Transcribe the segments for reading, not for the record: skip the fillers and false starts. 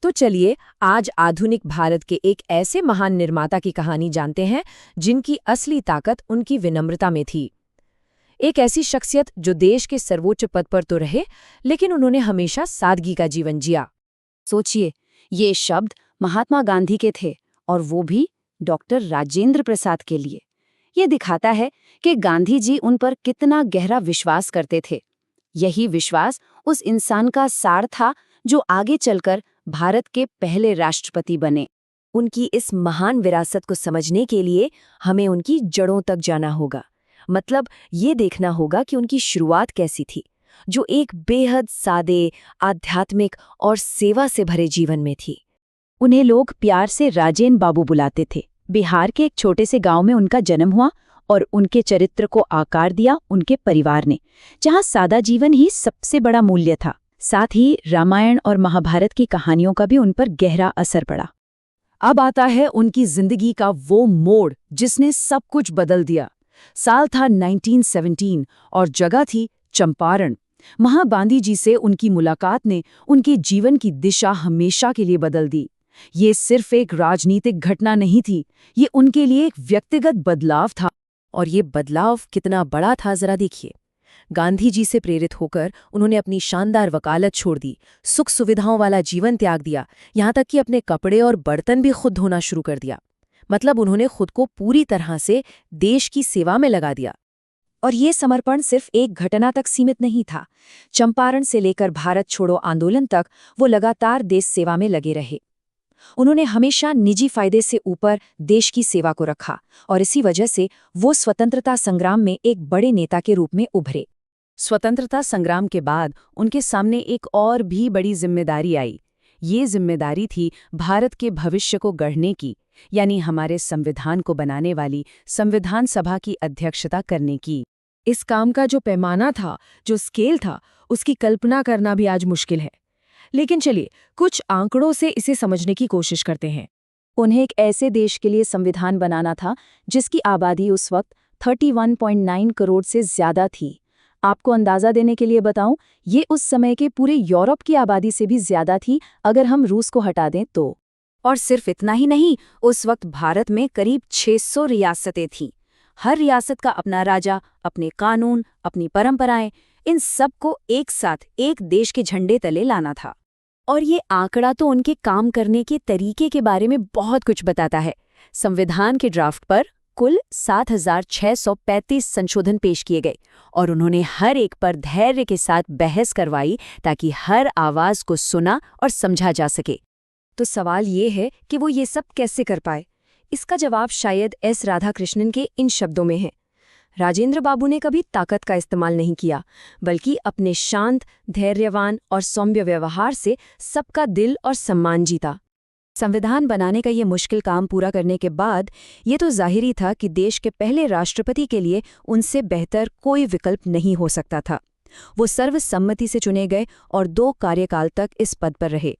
तो चलिए आज आधुनिक भारत के एक ऐसे महान निर्माता की कहानी जानते हैं जिनकी असली ताकत उनकी विनम्रता में थी। एक ऐसी शख्सियत जो देश के सर्वोच्च पद पर तो रहे, लेकिन उन्होंने हमेशा सादगी का जीवन जिया। सोचिए, ये शब्द महात्मा गांधी के थे और वो भी डॉक्टर राजेंद्र प्रसाद के लिए। ये दिखाता है कि गांधी जी उन पर कितना गहरा विश्वास करते थे। यही विश्वास उस इंसान का सार था जो आगे चलकर भारत के पहले राष्ट्रपति बने। उनकी इस महान विरासत को समझने के लिए हमें उनकी जड़ों तक जाना होगा। मतलब ये देखना होगा कि उनकी शुरुआत कैसी थी, जो एक बेहद सादे, आध्यात्मिक और सेवा से भरे जीवन में थी। उन्हें लोग प्यार से राजेन बाबू बुलाते थे। बिहार के एक छोटे से गांव में उनका जन्म हुआ और उनके चरित्र को आकार दिया उनके परिवार ने, जहां सादा जीवन ही सबसे बड़ा मूल्य था। साथ ही रामायण और महाभारत की कहानियों का भी उन पर गहरा असर पड़ा। अब आता है उनकी जिंदगी का वो मोड़ जिसने सब कुछ बदल दिया। साल था 1917 और जगह थी चंपारण। वहां गांधी जी से उनकी मुलाकात ने उनके जीवन की दिशा हमेशा के लिए बदल दी। ये सिर्फ एक राजनीतिक घटना नहीं थी, ये उनके लिए एक व्यक्तिगत बदलाव था। और ये बदलाव कितना बड़ा था जरा देखिए। गांधी जी से प्रेरित होकर उन्होंने अपनी शानदार वकालत छोड़ दी, सुख सुविधाओं वाला जीवन त्याग दिया, यहाँ तक कि अपने कपड़े और बर्तन भी खुद धोना शुरू कर दिया। मतलब उन्होंने खुद को पूरी तरह से देश की सेवा में लगा दिया। और ये समर्पण सिर्फ एक घटना तक सीमित नहीं था। चंपारण से लेकर भारत छोड़ो आंदोलन तक वो लगातार देश सेवा में लगे रहे। उन्होंने हमेशा निजी फायदे से ऊपर देश की सेवा को रखा और इसी वजह से वो स्वतंत्रता संग्राम में एक बड़े नेता के रूप में उभरे। स्वतंत्रता संग्राम के बाद उनके सामने एक और भी बड़ी जिम्मेदारी आई। ये जिम्मेदारी थी भारत के भविष्य को गढ़ने की, यानी हमारे संविधान को बनाने वाली संविधान सभा की अध्यक्षता करने की। इस काम का जो पैमाना था, जो स्केल था, उसकी कल्पना करना भी आज मुश्किल है। लेकिन चलिए कुछ आंकड़ों से इसे समझने की कोशिश करते हैं। उन्हें एक ऐसे देश के लिए संविधान बनाना था जिसकी आबादी उस वक्त 31.9 करोड़ से ज्यादा थी। आपको अंदाजा देने के लिए बताऊं, ये उस समय के पूरे यूरोप की आबादी से भी ज्यादा थी अगर हम रूस को हटा दें तो। और सिर्फ इतना ही नहीं, उस वक्त भारत में करीब 600 रियासतें थीं। हर रियासत का अपना राजा, अपने कानून, अपनी परंपराएं, इन सब को एक साथ एक देश के झंडे तले लाना था। और ये आंकड़ा तो उनके काम करने के तरीके के बारे में बहुत कुछ बताता है। संविधान के ड्राफ्ट पर कुल 7,635 संशोधन पेश किए गए और उन्होंने हर एक पर धैर्य के साथ बहस करवाई ताकि हर आवाज को सुना और समझा जा सके। तो सवाल ये है कि वो ये सब कैसे कर पाए? इसका जवाब शायद एस राधाकृष्णन के इन शब्दों में है। राजेंद्र बाबू ने कभी ताकत का इस्तेमाल नहीं किया, बल्कि अपने शांत, धैर्यवान और सौम्य व्यवहार से सबका दिल और सम्मान जीता। संविधान बनाने का ये मुश्किल काम पूरा करने के बाद ये तो जाहिर ही था कि देश के पहले राष्ट्रपति के लिए उनसे बेहतर कोई विकल्प नहीं हो सकता था। वो सर्वसम्मति से चुने गए और 2 कार्यकाल तक इस पद पर रहे।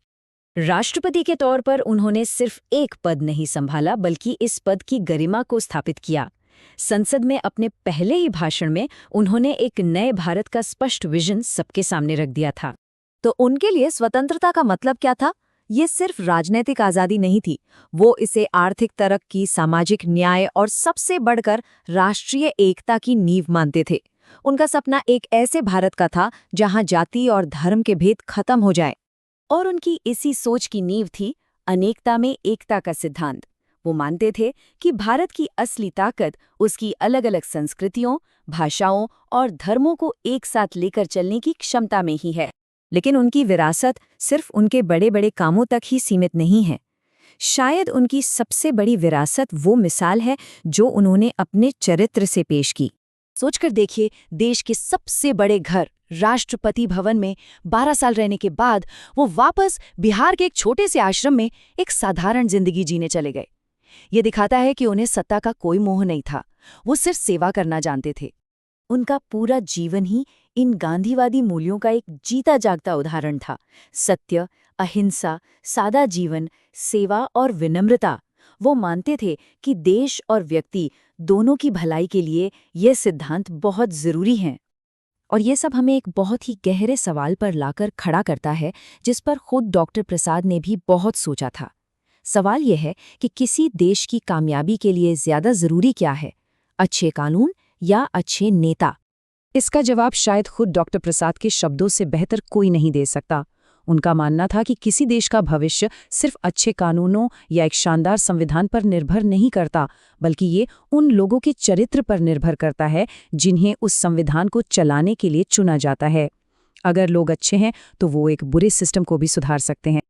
राष्ट्रपति के तौर पर उन्होंने सिर्फ एक पद नहीं संभाला, बल्कि इस पद की गरिमा को स्थापित किया। संसद में अपने पहले ही भाषण में उन्होंने एक नए भारत का स्पष्ट विजन सबके सामने रख दिया था। तो उनके लिए स्वतंत्रता का मतलब क्या था? ये सिर्फ राजनीतिक आज़ादी नहीं थी, वो इसे आर्थिक तरक्की, सामाजिक न्याय और सबसे बढ़कर राष्ट्रीय एकता की नींव मानते थे। उनका सपना एक ऐसे भारत का था जहां जाति और धर्म के भेद खत्म हो जाए। और उनकी इसी सोच की नींव थी अनेकता में एकता का सिद्धांत। वो मानते थे कि भारत की असली ताकत उसकी अलग अलग संस्कृतियों, भाषाओं और धर्मों को एक साथ लेकर चलने की क्षमता में ही है। लेकिन उनकी विरासत सिर्फ उनके बड़े बड़े कामों तक ही सीमित नहीं है। शायद उनकी सबसे बड़ी विरासत वो मिसाल है जो उन्होंने अपने चरित्र से पेश की। सोचकर देखिए, देश के सबसे बड़े घर राष्ट्रपति भवन में 12 साल रहने के बाद वो वापस बिहार के एक छोटे से आश्रम में एक साधारण जिंदगी जीने चले गए। ये दिखाता है कि उन्हें सत्ता का कोई मोह नहीं था, वो सिर्फ सेवा करना जानते थे। उनका पूरा जीवन ही इन गांधीवादी मूल्यों का एक जीता जागता उदाहरण था। सत्य, अहिंसा, सादा जीवन, सेवा और विनम्रता। वो मानते थे कि देश और व्यक्ति दोनों की भलाई के लिए ये सिद्धांत बहुत जरूरी हैं। और ये सब हमें एक बहुत ही गहरे सवाल पर लाकर खड़ा करता है, जिस पर खुद डॉक्टर प्रसाद ने भी बहुत सोचा था। सवाल यह है कि किसी देश की कामयाबी के लिए ज्यादा जरूरी क्या है, अच्छे कानून या अच्छे नेता? इसका जवाब शायद खुद डॉक्टर प्रसाद के शब्दों से बेहतर कोई नहीं दे सकता। उनका मानना था कि किसी देश का भविष्य सिर्फ अच्छे कानूनों या एक शानदार संविधान पर निर्भर नहीं करता, बल्कि ये उन लोगों के चरित्र पर निर्भर करता है जिन्हें उस संविधान को चलाने के लिए चुना जाता है। अगर लोग अच्छे हैं तो वो एक बुरे सिस्टम को भी सुधार सकते हैं।